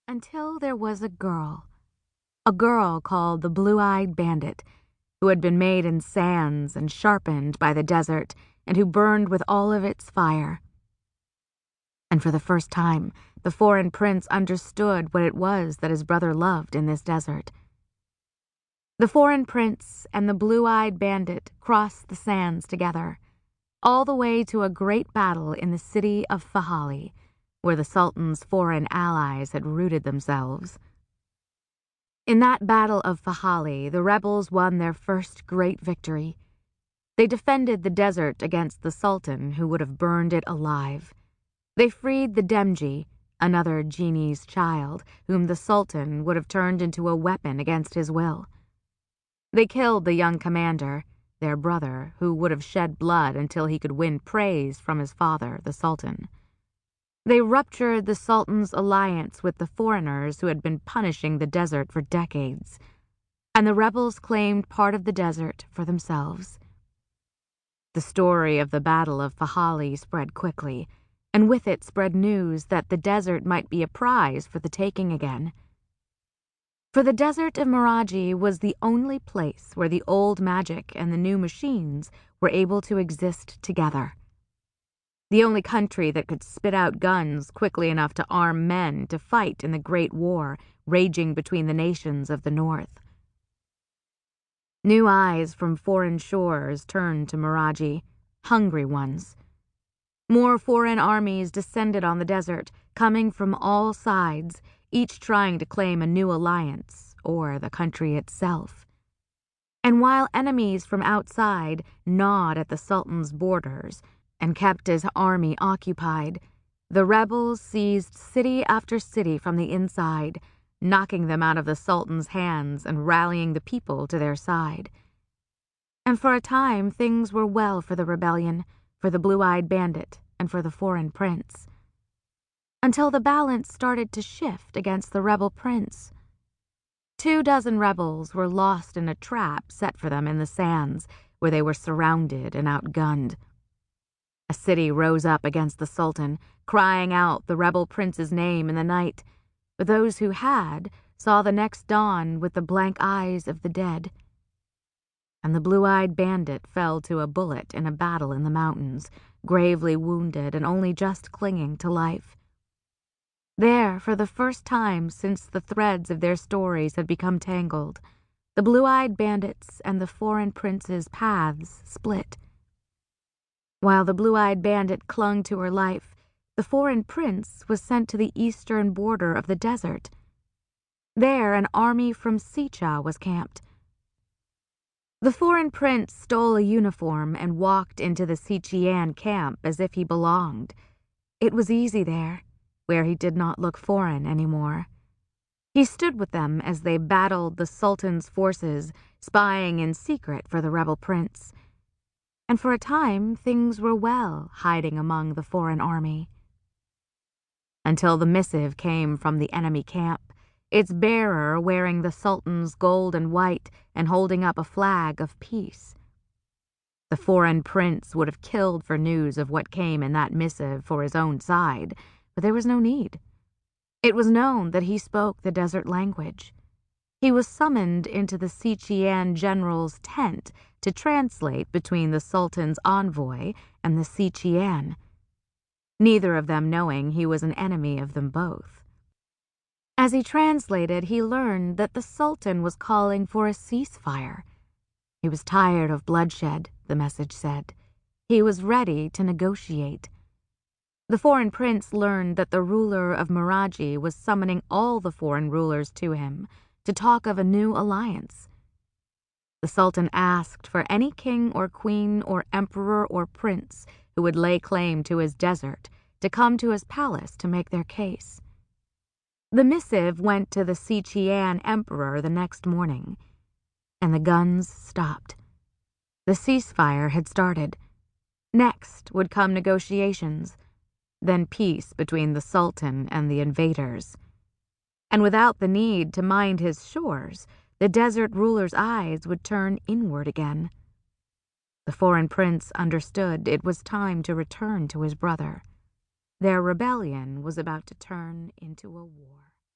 Until there was a girl called the Blue-Eyed Bandit, who had been made in sands and sharpened by the desert, and who burned with all of its fire. And for the first time, the foreign prince understood what it was that his brother loved in this desert. The foreign prince and the Blue-Eyed Bandit crossed the sands together, all the way to a great battle in the city of Fahali, where the Sultan's foreign allies had rooted themselves. In that battle of Fahali, the rebels won their first great victory. They defended the desert against the Sultan, who would have burned it alive. They freed the Demdji, another genie's child, whom the Sultan would have turned into a weapon against his will. They killed the young commander, their brother, who would have shed blood until he could win praise from his father, the Sultan. They ruptured the Sultan's alliance with the foreigners who had been punishing the desert for decades, and the rebels claimed part of the desert for themselves. The story of the Battle of Fahali spread quickly, and with it spread news that the desert might be a prize for the taking again. For the desert of Miraji was the only place where the old magic and the new machines were able to exist together. The only country that could spit out guns quickly enough to arm men to fight in the great war raging between the nations of the north. New eyes from foreign shores turned to Miraji, hungry ones. More foreign armies descended on the desert, coming from all sides, each trying to claim a new alliance, or the country itself. And while enemies from outside gnawed at the Sultan's borders and kept his army occupied, the rebels seized city after city from the inside, knocking them out of the Sultan's hands and rallying the people to their side. And for a time things were well for the rebellion, for the Blue-Eyed Bandit, and for the foreign prince, until the balance started to shift against the rebel prince. 24 rebels were lost in a trap set for them in the sands, where they were surrounded and outgunned. A city rose up against the Sultan, crying out the rebel prince's name in the night, but those who had saw the next dawn with the blank eyes of the dead. And the Blue-Eyed Bandit fell to a bullet in a battle in the mountains, gravely wounded and only just clinging to life. There, for the first time since the threads of their stories had become tangled, the Blue-Eyed Bandit's and the foreign prince's paths split. While the Blue-Eyed Bandit clung to her life, the foreign prince was sent to the eastern border of the desert. There, an army from Sicha was camped. The foreign prince stole a uniform and walked into the Sichian camp as if he belonged. It was easy there, where he did not look foreign anymore. He stood with them as they battled the Sultan's forces, spying in secret for the rebel prince. And for a time things were well, hiding among the foreign army. Until the missive came from the enemy camp, its bearer wearing the Sultan's gold and white and holding up a flag of peace. The foreign prince would have killed for news of what came in that missive for his own side, but there was no need. It was known that he spoke the desert language. He was summoned into the Sichian general's tent to translate between the Sultan's envoy and the Sichian, neither of them knowing he was an enemy of them both. As he translated, he learned that the Sultan was calling for a ceasefire. He was tired of bloodshed, the message said. He was ready to negotiate. The foreign prince learned that the ruler of Miraji was summoning all the foreign rulers to him to talk of a new alliance. The Sultan asked for any king or queen or emperor or prince who would lay claim to his desert to come to his palace to make their case. The missive went to the Sichian emperor the next morning, and the guns stopped. The ceasefire had started. Next would come negotiations, then peace between the Sultan and the invaders. And without the need to mind his shores, the desert ruler's eyes would turn inward again. The foreign prince understood it was time to return to his brother. Their rebellion was about to turn into a war.